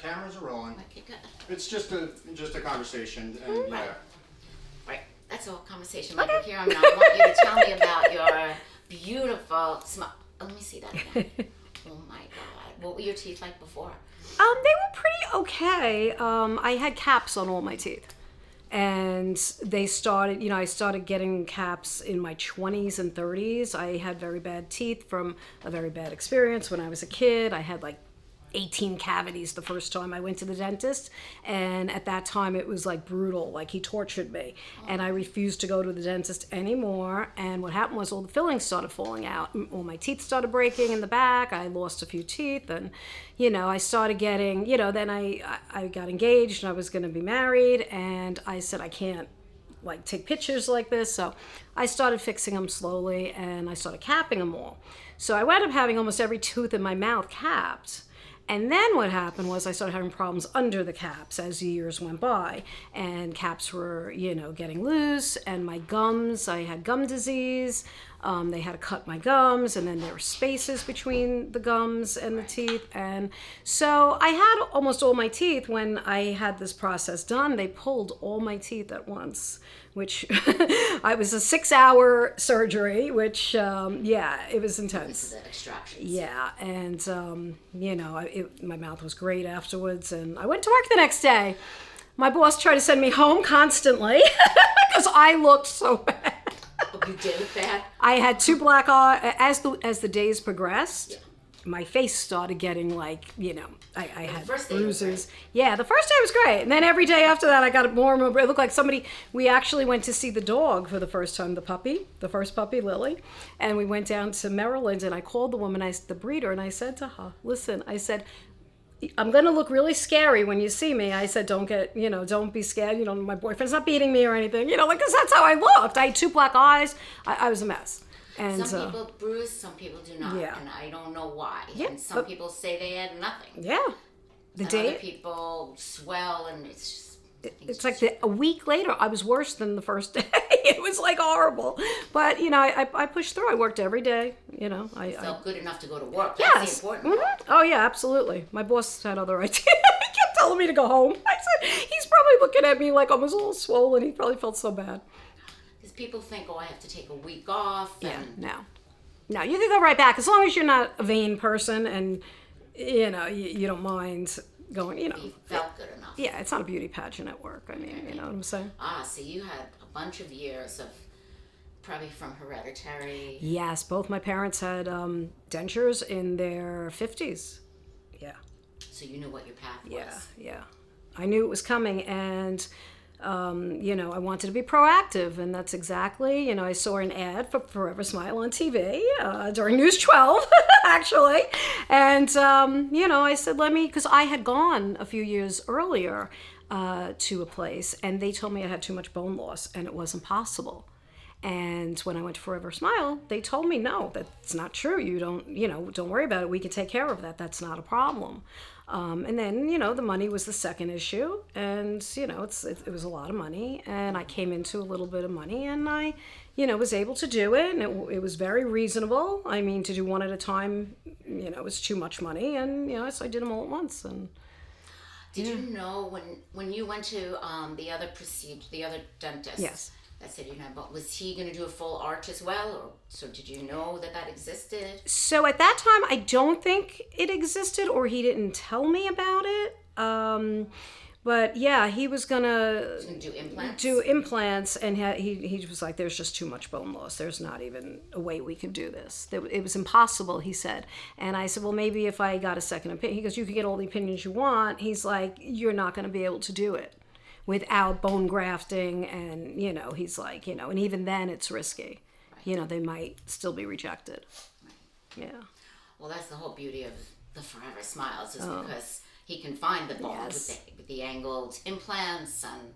cameras are rolling. Okay, good. It's just a conversation, and Right. That's all conversation. Michael, here I want you to tell me about your beautiful smile. Oh, let me see that again. Oh my God. What were your teeth like before? They were pretty okay. I had caps on all my teeth. And they started, I started getting caps in my 20s and 30s. I had very bad teeth from a very bad experience when I was a kid. I had like 18 cavities the first time I went to the dentist. And at that time it was like brutal, like he tortured me. And I refused to go to the dentist anymore. And what happened was all the fillings started falling out. All my teeth started breaking in the back. I lost a few teeth and, I started getting, then I got engaged and I was going to be married. And I said, I can't like take pictures like this. So I started fixing them slowly and I started capping them all. So I wound up having almost every tooth in my mouth capped. And then what happened was I started having problems under the caps as the years went by. And caps were, getting loose. And my gums, I had gum disease. They had to cut my gums. And then there were spaces between the gums and the teeth. And so I had almost all my teeth when I had this process done. They pulled all my teeth at once, which I was a 6-hour surgery, which, it was intense. The extractions. Yeah, and, my mouth was great afterwards, and I went to work the next day. My boss tried to send me home constantly because I looked so bad. Oh, you did it bad? I had 2 black eyes. As the days progressed, my face started getting like, I had bruises. Yeah, the first day was great. And then every day after that, I got more and more. It looked like we actually went to see the dog for the first time, the first puppy, Lily. And we went down to Maryland and I called the woman, the breeder, and I said to her, listen, I said, I'm going to look really scary when you see me. I said, don't be scared. My boyfriend's not beating me or anything, because that's how I looked. I had 2 black eyes. I was a mess. And some people bruise, some people do not, and I don't know why. Yeah, and some people say they had nothing. Yeah, other people swell, and it's just. It's like a week later, I was worse than the first day. It was like horrible, but I pushed through. I worked every day. I felt good enough to go to work. Yes. That's the important part. Oh yeah, absolutely. My boss had other ideas. He kept telling me to go home. I said he's probably looking at me like I was a little swollen. He probably felt so bad. Because people think, I have to take a week off. And No, you can go right back as long as you're not a vain person and you don't mind going. You felt good enough. Yeah, it's not a beauty pageant at work. I mean, you know what I'm saying? So you had a bunch of years of probably from hereditary. Yes, both my parents had dentures in their 50s. Yeah. So you knew what your path was. Yeah. I knew it was coming, and I wanted to be proactive, and that's exactly, I saw an ad for Forever Smile on TV during News 12, actually, and, I said, because I had gone a few years earlier to a place, and they told me I had too much bone loss, and it wasn't possible. And when I went to Forever Smile, they told me, no, that's not true. You don't worry about it. We can take care of that. That's not a problem. And then, the money was the second issue. And, it was a lot of money. And I came into a little bit of money and I, was able to do it. And it was very reasonable. I mean, to do one at a time, it was too much money. And, so I did them all at once. And Did you know when you went to the other dentist? Yes. That said, but was he going to do a full arch as well? Or so did you know that existed? So at that time, I don't think it existed, or he didn't tell me about it. But yeah, he was going to do implants. And he was like, there's just too much bone loss. There's not even a way we could do this. It was impossible, he said. And I said, well, maybe if I got a second opinion. He goes, you can get all the opinions you want. He's like, you're not going to be able to do it without bone grafting, and he's like, and even then it's risky. Right. They might still be rejected. Right. Yeah. Well, that's the whole beauty of the Forever Smiles, is because he can find the bone with the angled implants, and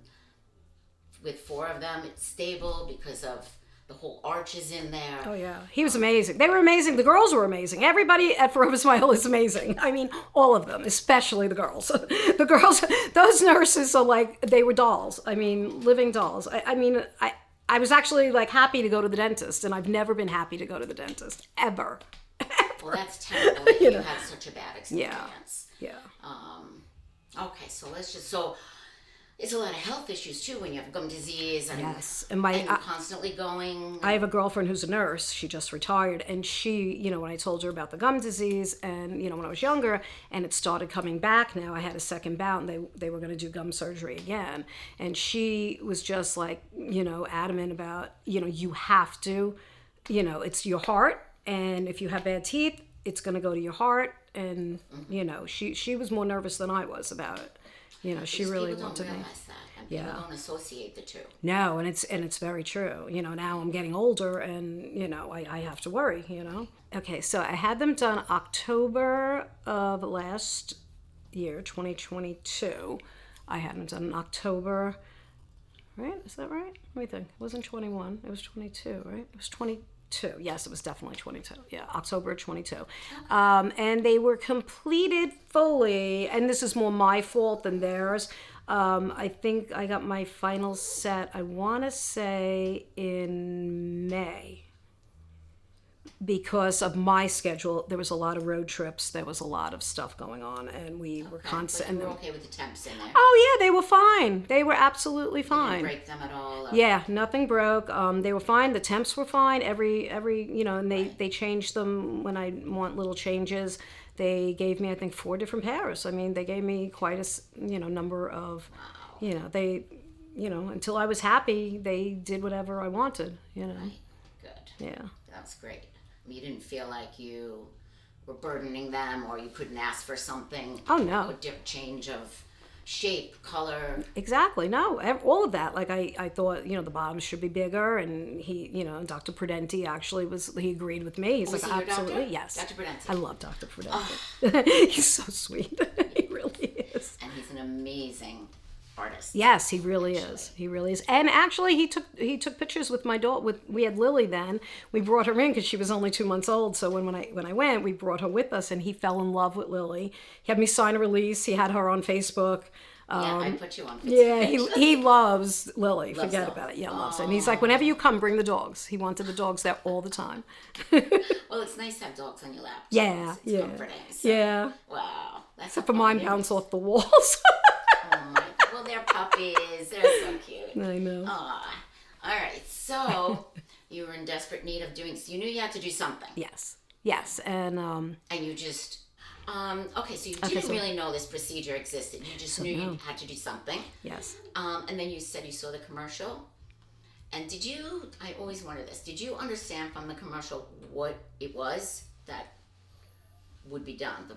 with 4 of them it's stable because of the whole arch is in there. Oh yeah, he was amazing. They were amazing. The girls were amazing. Everybody at Forever Smile is amazing. I mean, all of them, especially the girls. The girls, those nurses are like, they were dolls. I mean, living dolls. I was actually like happy to go to the dentist, and I've never been happy to go to the dentist ever. Well, that's terrible that you had such a bad experience. Yeah. Okay, so it's a lot of health issues too when you have gum disease and, Yes, and you're constantly going. I have a girlfriend who's a nurse. She just retired, and she, when I told her about the gum disease, and when I was younger, and it started coming back. Now I had a second bout, and they were going to do gum surgery again, and she was just like, adamant about, you have to, it's your heart, and if you have bad teeth, it's going to go to your heart, and she was more nervous than I was about it. She really wanted me. People don't realize that, and people don't associate the two. No, and it's very true. Now I'm getting older, and I have to worry. Okay, so I had them done October of last year, 2022. I had them done in October. Right? Is that right? What do you think? It wasn't 21. It was 22, right? It was 22. Yes, it was definitely 22. Yeah, October 22. And they were completed fully, and this is more my fault than theirs. I think I got my final set, I want to say, in May. Because of my schedule, there was a lot of road trips. There was a lot of stuff going on, and we were constantly. But you were okay with the temps in there? Oh yeah, they were fine. They were absolutely fine. You didn't break them at all? Or... Yeah, nothing broke. They were fine. The temps were fine. Every and they changed them when I want little changes. They gave me, I think, 4 different pairs. I mean, they gave me quite a number of. Wow. They, until I was happy, they did whatever I wanted. Right. Good. Yeah. That's great. You didn't feel like you were burdening them, or you couldn't ask for something. Oh no. A change of shape, color. Exactly. No, all of that. Like I thought, the bottoms should be bigger, and he, Dr. Prudenti actually he agreed with me. He's like, absolutely, doctor? yes. Dr. Prudenti. I love Dr. Prudenti. He's so sweet. He really is. And he's an amazing artist. Yes, he really is. He really is. And actually, he took pictures with my daughter. We had Lily then. We brought her in because she was only 2 months old. So when I went, we brought her with us, and he fell in love with Lily. He had me sign a release. He had her on Facebook. Yeah, I put you on Facebook. Yeah, he loves Lily. Loves Forget Lily. about it. Yeah, loves it. And he's like, whenever you come, bring the dogs. He wanted the dogs there all the time. Well, it's nice to have dogs on your lap. Yeah, it's comforting. So, yeah. Wow. That's Except for mine bounce off the walls. Oh my God. Well, they're puppies. They're so cute. I know. Aw. All right. So you were in desperate need of doing. So you knew you had to do something. Yes. And you just. Okay, so you didn't really know this procedure existed. You just knew you had to do something. Yes. And then you said you saw the commercial. And did you? I always wonder this. Did you understand from the commercial what it was that would be done?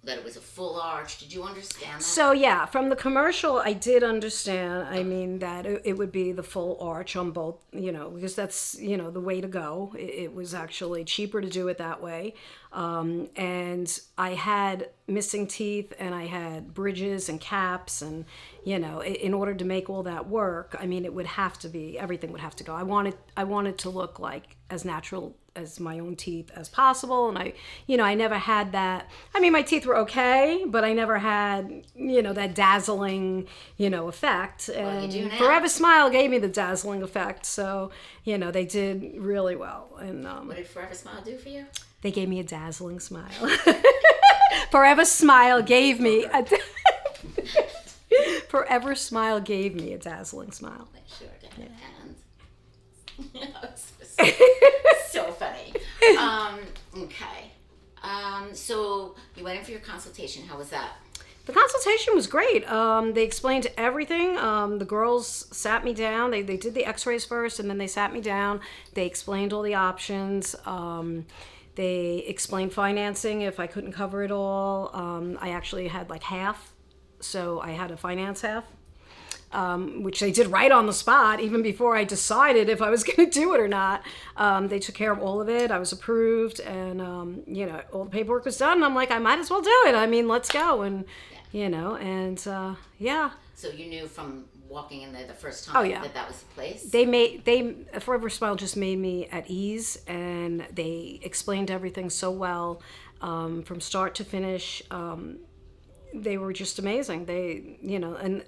That it was a full arch. Did you understand that? So yeah, from the commercial, I did understand. I mean that it would be the full arch on both, because that's the way to go. It was actually cheaper to do it that way. And I had missing teeth, and I had bridges and caps, and in order to make all that work, I mean, it would have to be, everything would have to go. I wanted to look like as natural as my own teeth as possible, and I never had that. I mean, my teeth were okay, but I never had that dazzling effect. Well, and you do now. Forever Smile gave me the dazzling effect, so they did really well. And what did Forever Smile do for you? They gave me a dazzling smile. Forever Smile gave me a Forever Smile gave me a dazzling smile. They sure did. Yeah. And so funny. Okay. So you went in for your consultation. How was that? The consultation was great. They explained everything. The girls sat me down. They did the x-rays first, and then they sat me down. They explained all the options. They explained financing if I couldn't cover it all. I actually had like half, so I had to finance half. Which they did right on the spot, even before I decided if I was going to do it or not. They took care of all of it. I was approved, and all the paperwork was done. And I'm like, I might as well do it. I mean, let's go, and yeah. So you knew from walking in there the first time that was the place. Forever Smile just made me at ease, and they explained everything so well, from start to finish. They were just amazing. And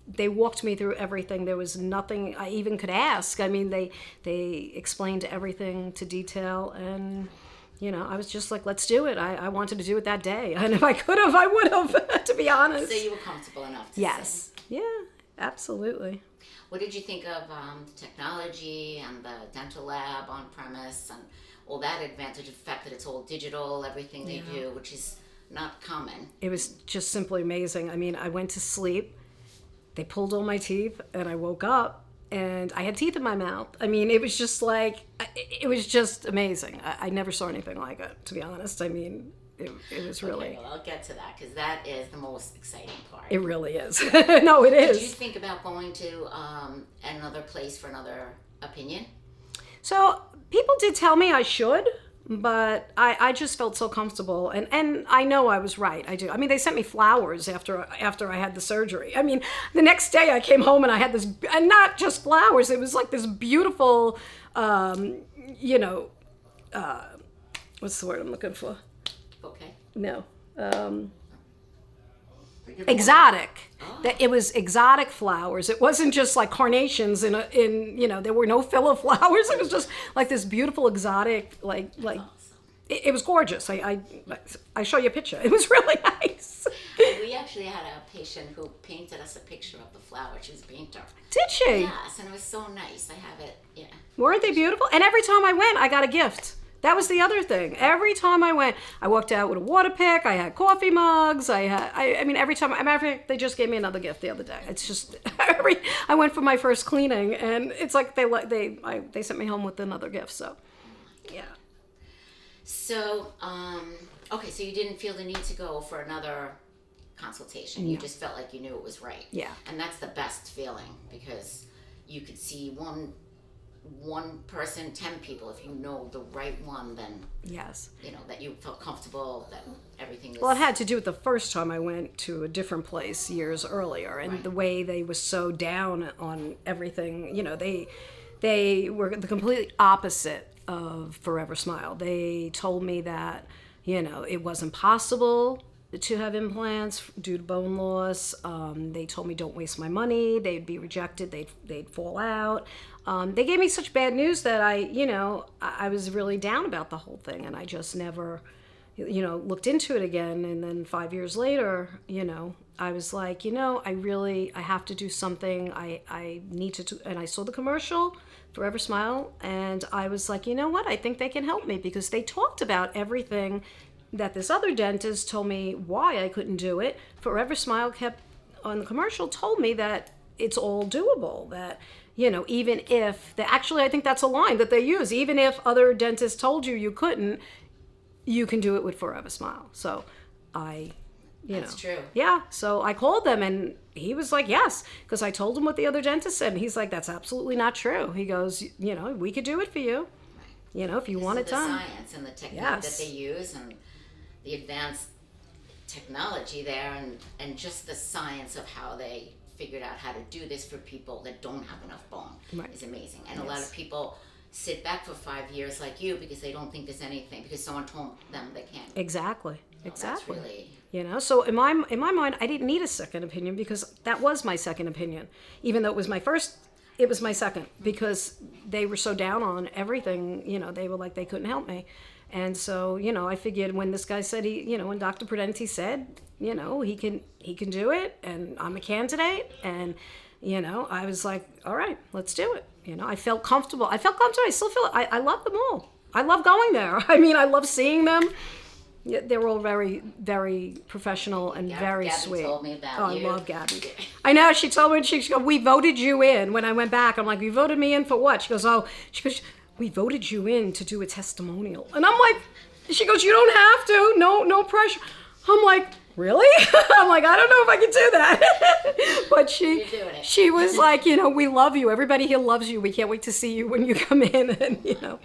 they walked me through everything. There was nothing I even could ask. I mean, they explained everything to detail, and I was just like, let's do it. I wanted to do it that day. And if I could have, I would have, to be honest. So you were comfortable enough to Yes. say. Yeah, absolutely. What did you think of technology and the dental lab on premise and all that advantage of the fact that it's all digital, everything they do, which is not common? It was just simply amazing. I mean, I went to sleep, they pulled all my teeth, and I woke up and I had teeth in my mouth. I mean, it was just like, it was just amazing. I never saw anything like it, to be honest. I mean, it was really... Okay, well, I'll get to that because that is the most exciting part. It really is. No, it is. Did you think about going to another place for another opinion? So people did tell me I should, but I just felt so comfortable, and I know I was right. I do. I mean, they sent me flowers after I had the surgery. I mean, the next day I came home and I had this, and not just flowers. It was like this beautiful, what's the word I'm looking for? Okay. No. Exotic. Oh. That it was exotic flowers. It wasn't just like carnations in there were no filler flowers. It was just like this beautiful exotic like Awesome. it was gorgeous. I show you a picture. It was really nice. We actually had a patient who painted us a picture of the flower. She was a painter. Did she? Yes, and it was so nice. I have it. Yeah. Weren't they beautiful? And every time I went, I got a gift. That was the other thing. Every time I went, I walked out with a water pick. I had coffee mugs. I mean, every time. As a matter of fact, they just gave me another gift the other day. It's just I went for my first cleaning, and it's like they sent me home with another gift. So, yeah. So, okay, so you didn't feel the need to go for another consultation. You just felt like you knew it was right. Yeah. And that's the best feeling because you could see one person, 10 people. If you know the right one, then yes, that you felt comfortable, that everything was... Well, it had to do with the first time I went to a different place years earlier, and the way they were so down on everything. They were the complete opposite of Forever Smile. They told me that it wasn't possible to have implants due to bone loss. They told me don't waste my money. They'd be rejected. They'd fall out. They gave me such bad news that I was really down about the whole thing, and I just never, looked into it again. And then 5 years later, I was like, I have to do something. I need to do, and I saw the commercial, Forever Smile, and I was like, you know what? I think they can help me because they talked about everything that this other dentist told me why I couldn't do it. Forever Smile kept on the commercial told me that it's all doable, that even if actually I think that's a line that they use, even if other dentists told you couldn't, you can do it with Forever Smile. So that's true. Yeah, so I called them and he was like, yes, because I told him what the other dentist said, and he's like, that's absolutely not true. He goes, we could do it for you, if you want it done. The science and the technique that they use and the advanced technology there and just the science of how they figured out how to do this for people that don't have enough bone is amazing. And a lot of people sit back for 5 years like you because they don't think there's anything because someone told them they can't. Exactly. That's really... So in my mind, I didn't need a second opinion because that was my second opinion. Even though it was my first, it was my second because they were so down on everything, they were like they couldn't help me. And so, I figured when this guy said when Dr. Prudenti said, he can do it and I'm a candidate and, I was like, all right, let's do it. I felt comfortable. I still feel it. I love them all. I love going there. I mean, I love seeing them. Yeah, they were all very, very professional and very Gabby sweet. told me about I you. love Gabby. I know. She told me, she goes, we voted you in. When I went back, I'm like, you voted me in for what? She goes, we voted you in to do a testimonial. And I'm like, she goes, you don't have to. No pressure. I'm like, really? I'm like, I don't know if I can do that. But she was like, we love you. Everybody here loves you. We can't wait to see you when you come in. And,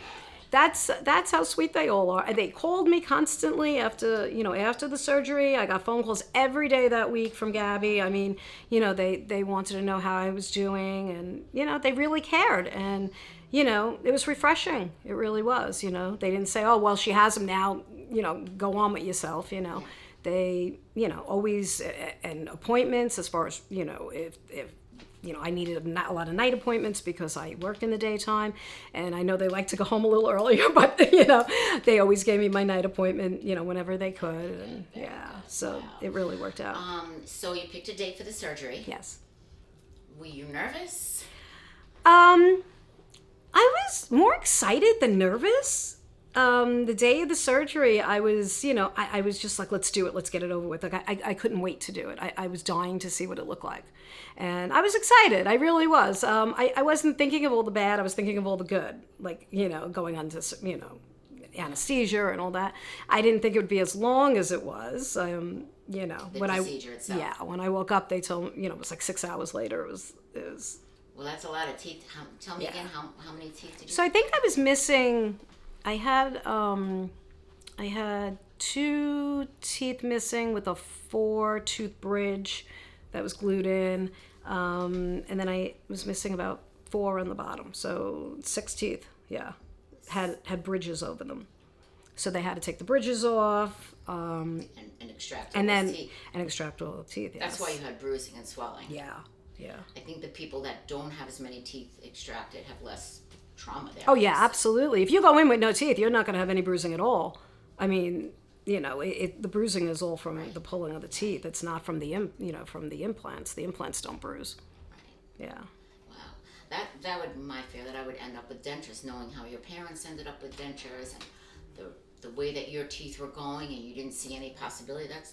that's how sweet they all are. They called me constantly after the surgery. I got phone calls every day that week from Gabby. I mean, they wanted to know how I was doing and, they really cared. And, it was refreshing. It really was, They didn't say, oh, well, she has them now, go on with yourself, They, always, and appointments as far as, if I needed a lot of night appointments because I work in the daytime, and I know they like to go home a little earlier, but they always gave me my night appointment, whenever they could, and so it really worked out. So you picked a date for the surgery. Yes. Were you nervous? I was more excited than nervous. The day of the surgery, I was, I was just like, let's do it. Let's get it over with. Like, I couldn't wait to do it. I was dying to see what it looked like. And I was excited. I really was. I wasn't thinking of all the bad. I was thinking of all the good. Like, going on to, anesthesia and all that. I didn't think it would be as long as it was. The procedure itself. Yeah, when I woke up, they told me, it was like 6 hours later. It was. Well, that's a lot of teeth. Tell me again, how many teeth did you? So I think I was missing. I had 2 teeth missing with a 4-tooth bridge that was glued in, and then I was missing about 4 on the bottom, so 6 teeth. Yeah, had bridges over them, so they had to take the bridges off and extract all and then those teeth. and extract all the teeth. Yes. That's why you had bruising and swelling. Yeah. I think the people that don't have as many teeth extracted have less trauma there. Oh yeah, absolutely. If you go in with no teeth, you're not going to have any bruising at all. I mean, the bruising is all from the pulling of the teeth. It's not from the from the implants. The implants don't bruise. Right. Yeah. Wow. That would my fear that I would end up with dentures, knowing how your parents ended up with dentures and the way that your teeth were going, and you didn't see any possibility. That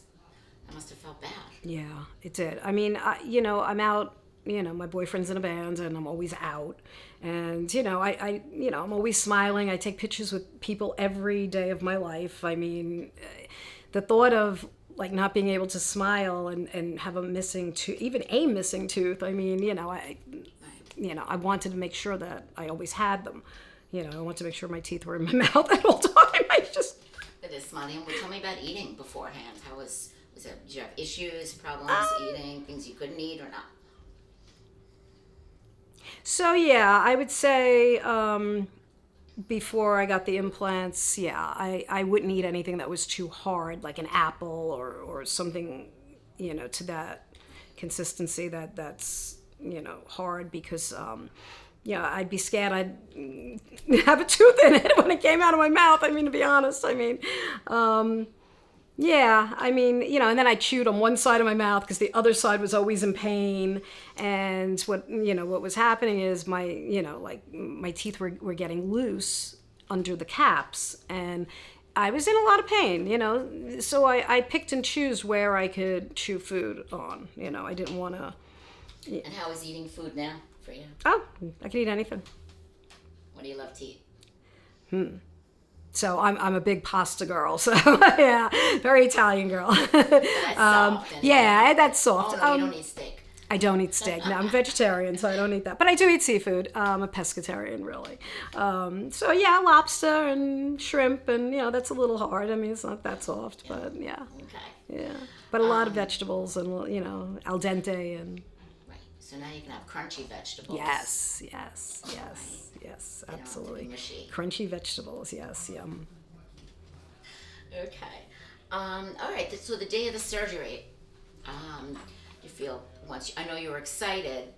must have felt bad. Yeah, it did. I mean, I'm out. My boyfriend's in a band, and I'm always out. And I'm always smiling. I take pictures with people every day of my life. I mean, the thought of like not being able to smile and have a missing tooth, even a missing tooth. I mean, I wanted to make sure that I always had them. I wanted to make sure my teeth were in my mouth at all time. It is funny. And tell me about eating beforehand. How was it? Did you have issues, problems eating, things you couldn't eat or not? So yeah, I would say before I got the implants, I wouldn't eat anything that was too hard, like an apple or something, to that consistency that's hard, because I'd be scared I'd have a tooth in it when it came out of my mouth. I mean, to be honest, and then I chewed on one side of my mouth because the other side was always in pain. And what was happening is my teeth were getting loose under the caps, and I was in a lot of pain, so I picked and choose where I could chew food on, I didn't want to. And how is eating food now for you? Oh, I can eat anything. What do you love to eat? So I'm a big pasta girl. So yeah, very Italian girl. That's soft. That's soft. Oh, no, you don't eat steak. I don't eat steak. No, I'm vegetarian, so I don't eat that. But I do eat seafood. I'm a pescatarian, really. So yeah, lobster and shrimp, and that's a little hard. I mean, it's not that soft, but yeah. Okay. Yeah, but a lot of vegetables, and al dente and. Right. So now you can have crunchy vegetables. Yes, They absolutely. don't have to be mushy. Crunchy vegetables, yes, yum. Okay. All right. So the day of the surgery, you feel I know you were excited.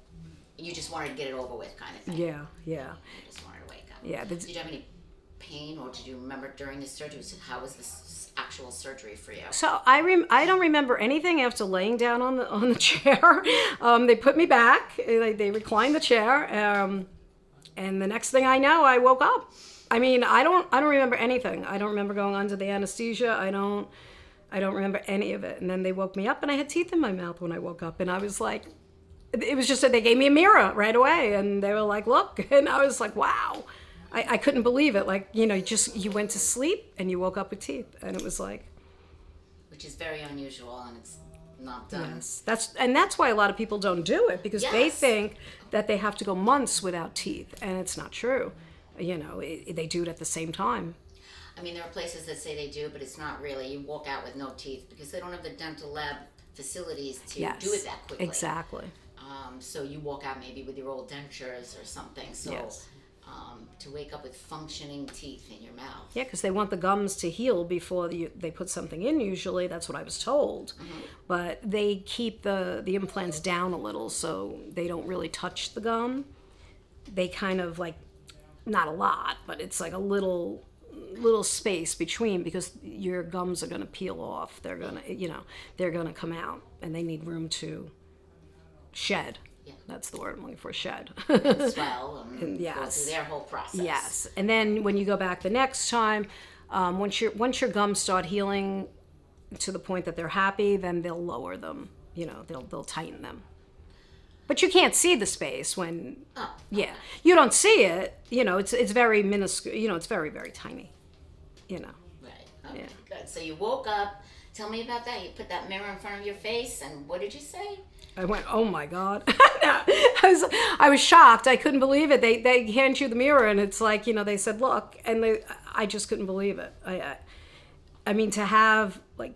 You just wanted to get it over with, kind of thing. Yeah. You just wanted to wake up. Yeah. Did you have any pain, or did you remember during the surgery? How was this actual surgery for you? So I don't remember anything after laying down on the chair. They put me back. They reclined the chair. And the next thing I know, I woke up. I mean, I don't remember anything. I don't remember going under the anesthesia. I don't remember any of it. And then they woke me up, and I had teeth in my mouth when I woke up. And I was like, it was just that they gave me a mirror right away, and they were like, look. And I was like, wow. I couldn't believe it. Like, you went to sleep and you woke up with teeth, and it was like. Which is very unusual, and it's not done. Yes, that's why a lot of people don't do it, because they think that they have to go months without teeth, and it's not true. They do it at the same time. I mean, there are places that say they do, but it's not really. You walk out with no teeth because they don't have the dental lab facilities to do it that quickly. Exactly. So you walk out maybe with your old dentures or something. So, yes. to wake up with functioning teeth in your mouth. Yeah, because they want the gums to heal before they put something in, usually. That's what I was told. But they keep the implants down a little so they don't really touch the gum. They kind of like, not a lot, but it's like a little space between, because your gums are going to peel off. They're going to, they're going to come out, and they need room to shed. Yeah. That's the word I'm looking for, shed. Swell and Yes. go through their whole process. Yes, and then when you go back the next time, once your gums start healing to the point that they're happy, then they'll lower them. They'll tighten them. But you can't see the space when. Oh. Yeah, you don't see it. It's very minuscule. It's very, very tiny. Right. Okay. Good. So you woke up. Tell me about that. You put that mirror in front of your face, and what did you say? I went, oh my God. I was shocked. I couldn't believe it. They hand you the mirror, and it's like, they said, look, and I just couldn't believe it. I mean, to have like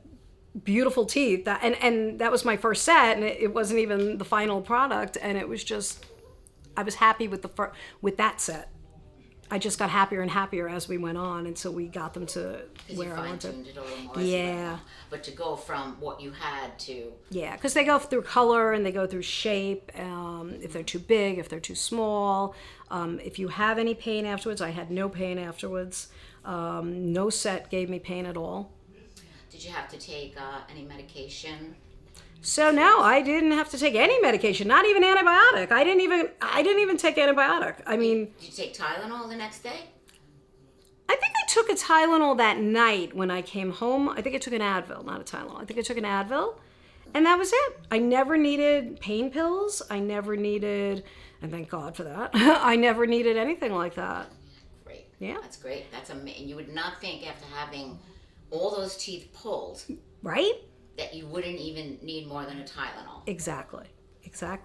beautiful teeth, and that was my first set, and it wasn't even the final product, and it was just, I was happy with that set. I just got happier and happier as we went on until we got them to where I wanted. Fine-tuned it a little more. As you went on. But to go from what you had to... Yeah, because they go through color and they go through shape, if they're too big, if they're too small. If you have any pain afterwards, I had no pain afterwards. No set gave me pain at all. Did you have to take any medication? So no, I didn't have to take any medication, not even antibiotic. I didn't even take antibiotic. I mean, did you take Tylenol the next day? I think I took a Tylenol that night when I came home. I think I took an Advil, not a Tylenol. I think I took an Advil, and that was it. I never needed pain pills. I never needed, and thank God for that. I never needed anything like that. Great. Yeah. That's great. That's amazing. You would not think after having all those teeth pulled, right? That you wouldn't even need more than a Tylenol. Exactly.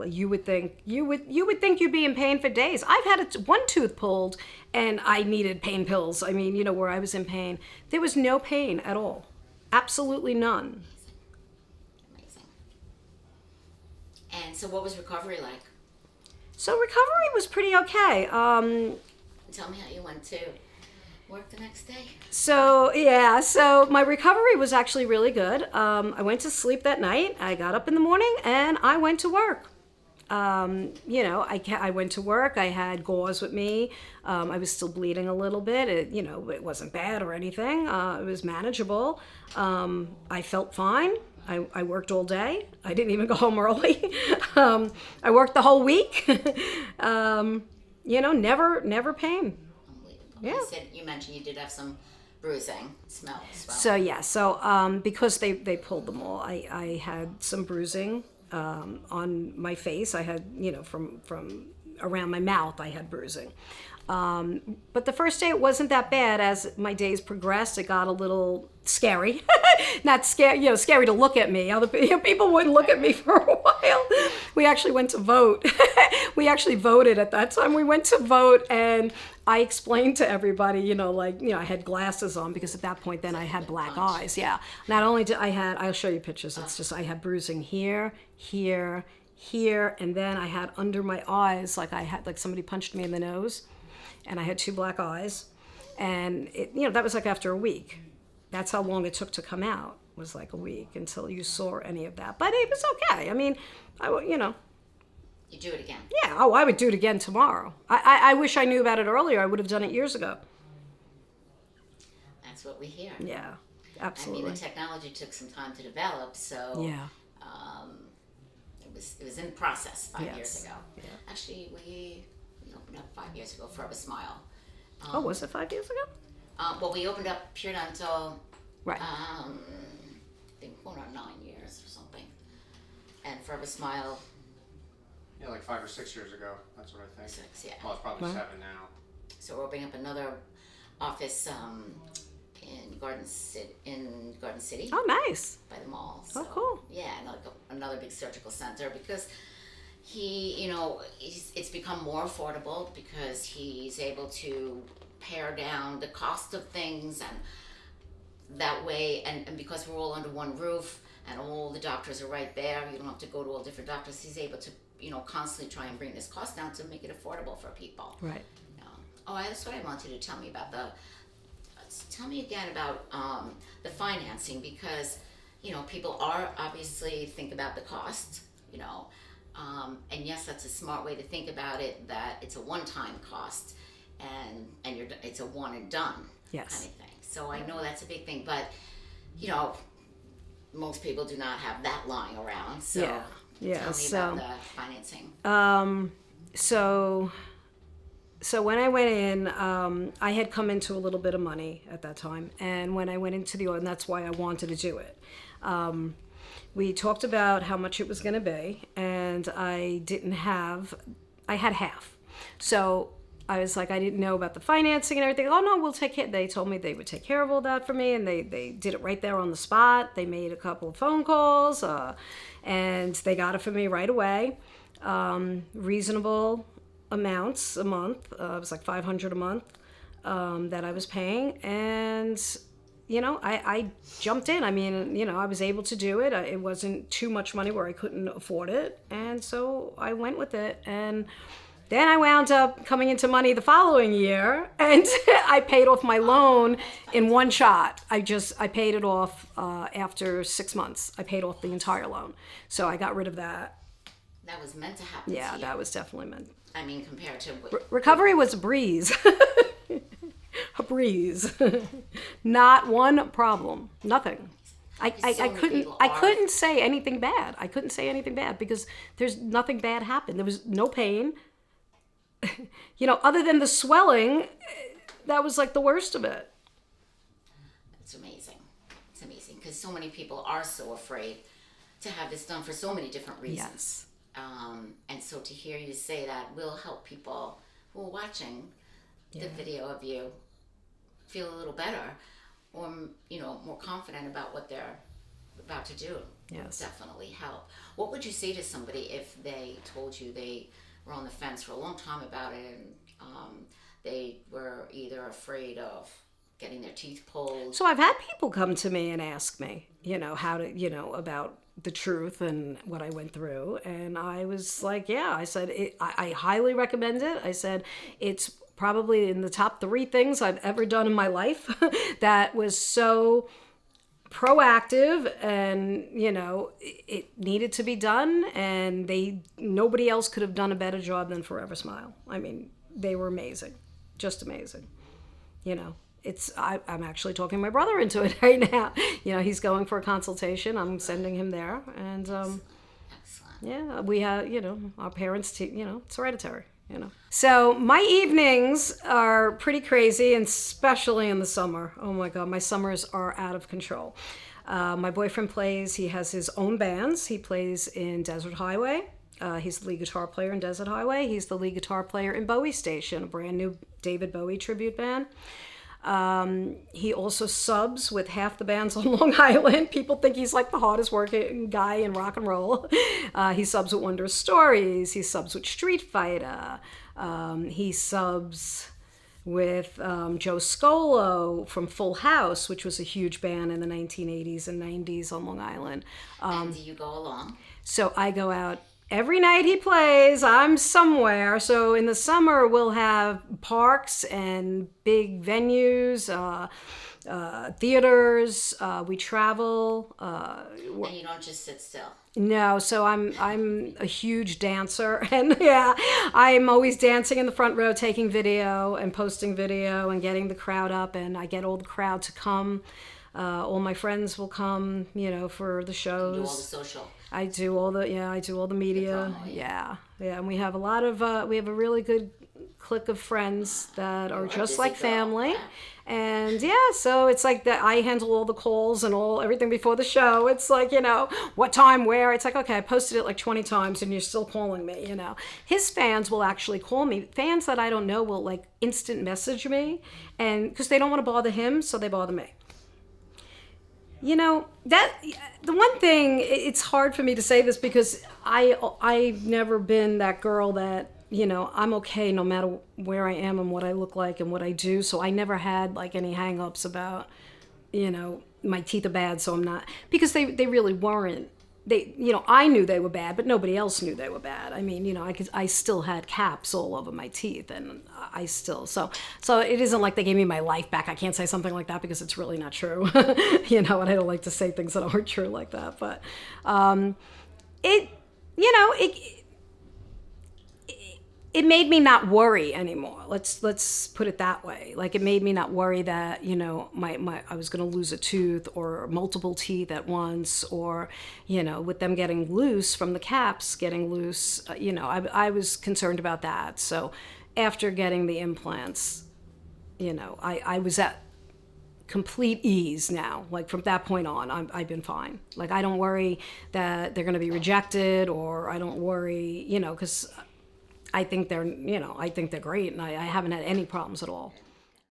You would think you'd be in pain for days. I've had one tooth pulled, and I needed pain pills. I mean, where I was in pain, there was no pain at all, absolutely none. Amazing. And so, what was recovery like? So recovery was pretty okay. Tell me how you went to work the next day. So my recovery was actually really good. I went to sleep that night. I got up in the morning and I went to work. I went to work. I had gauze with me. I was still bleeding a little bit. It wasn't bad or anything. It was manageable. I felt fine. I worked all day. I didn't even go home early. I worked the whole week. Never pain. Yeah. You mentioned you did have some bruising, smell. So because they pulled them all, I had some bruising on my face. I had, from around my mouth, I had bruising. But the first day it wasn't that bad. As my days progressed, it got a little scary. Not scary, scary to look at me. Other people wouldn't look at me for a while. We actually went to vote. We actually voted at that time. We went to vote, and I explained to everybody, I had glasses on because at that point then I had black eyes. Yeah. Not only did I'll show you pictures. It's just I had bruising here, and then I had under my eyes, like somebody punched me in the nose, and I had 2 black eyes, and that was like after a week. That's how long it took to come out. Was like a week until you saw any of that. But it was okay. I mean, You do it again. Yeah. Oh, I would do it again tomorrow. I wish I knew about it earlier. I would have done it years ago. That's what we hear. Yeah, absolutely. I mean, the technology took some time to develop, so yeah. It was in process 5 years ago. Yeah. Actually, we opened up 5 years ago, Forever Smile. Was it 5 years ago? Well, we opened up Pure Dental. Right. I think going on 9 years or something, and Forever Smile. Yeah, like 5 or 6 years ago. That's what I think. 6, yeah. Well, it's probably Wow. 7 now. So we're opening up another office in Garden City. Oh, nice. By the mall. So, Oh, cool. Yeah, another big surgical center because it's become more affordable because he's able to pare down the cost of things, and that way, and because we're all under one roof and all the doctors are right there, you don't have to go to all different doctors. He's able to, constantly try and bring this cost down to make it affordable for people. Right. Oh, that's what I want you to tell me about tell me again about the financing, because, people are obviously think about the cost, and yes, that's a smart way to think about it, that it's a one-time cost, and it's a one and done Yes. kind of thing. So I know that's a big thing, but, most people do not have that lying around. So Yeah. tell me about the financing. So when I went in, I had come into a little bit of money at that time, and when I went into and that's why I wanted to do it. We talked about how much it was going to be, and I had half. So I was like, I didn't know about the financing and everything. Oh no, we'll take it. They told me they would take care of all that for me, and they did it right there on the spot. They made a couple of phone calls, and they got it for me right away. Reasonable amounts a month. It was like $500 a month that I was paying, and I jumped in. I mean, I was able to do it. It wasn't too much money where I couldn't afford it, and so I went with it. And then I wound up coming into money the following year, and I paid off my loan in one shot. I paid it off after 6 months. I paid off the entire loan, so I got rid of that. That was meant to happen. Yeah, to you. that was definitely meant. I mean, compared to Recovery was a breeze. A breeze. Not one problem. Nothing. I couldn't say anything bad. I couldn't say anything bad because there's nothing bad happened. There was no pain. Other than the swelling, that was like the worst of it. It's amazing. It's amazing because so many people are so afraid to have this done for so many different reasons. Yes. And so to hear you say that will help people who are watching the video of you feel a little better, or more confident about what they're about to do. Yes. Definitely help. What would you say to somebody if they told you they were on the fence for a long time about it, and they were either afraid of getting their teeth pulled? So I've had people come to me and ask me, how to, about the truth and what I went through. And I was like, yeah, I said, I highly recommend it. I said, it's probably in the top 3 things I've ever done in my life that was so proactive, and it needed to be done, and nobody else could have done a better job than Forever Smile. I mean, they were amazing, just amazing. I'm actually talking my brother into it right now. He's going for a consultation. I'm sending him there, and Excellent. yeah, we have our parents. It's hereditary. So my evenings are pretty crazy, and especially in the summer. Oh my God, my summers are out of control. My boyfriend he has his own bands. He plays in Desert Highway. He's the lead guitar player in Desert Highway. He's the lead guitar player in Bowie Station, a brand new David Bowie tribute band. He also subs with half the bands on Long Island. People think he's like the hardest working guy in rock and roll. He subs with Wondrous Stories. He subs with Street Fighter. He subs with Joe Scolo from Full House, which was a huge band in the 1980s and 90s on Long Island. And do you go along? So I go out every night he plays. I'm somewhere. So in the summer, we'll have parks and big venues, theaters. We travel. And you don't just sit still. No, so I'm a huge dancer, and yeah, I'm always dancing in the front row, taking video and posting video and getting the crowd up, and I get all the crowd to come. All my friends will come, for the shows. You do all the social. I do all the media. The promo, yeah, and we have a lot of we have a really good clique of friends that are just like family. Yeah. And yeah, so it's like that I handle all the calls and everything before the show. It's like, what time, where. It's like, okay, I posted it like 20 times and you're still calling me, His fans will actually call me. Fans that I don't know will like instant message me, and because they don't want to bother him, so they bother me. That the one thing, it's hard for me to say this because I've never been that girl that, I'm okay no matter where I am and what I look like and what I do. So I never had like any hang-ups about, my teeth are bad, so I'm not, because they really weren't. they, I knew they were bad, but nobody else knew they were bad. I mean, I still had caps all over my teeth, and I still, so it isn't like they gave me my life back. I can't say something like that because it's really not true, and I don't like to say things that aren't true like that, but, it made me not worry anymore. Let's put it that way. Like, it made me not worry that, I was going to lose a tooth or multiple teeth at once, or, with them getting loose from the caps, getting loose, I was concerned about that. So after getting the implants, I was at complete ease now. Like, from that point on, I've been fine. Like, I don't worry that they're going to be rejected, or I don't worry, because I think they're great, and I haven't had any problems at all.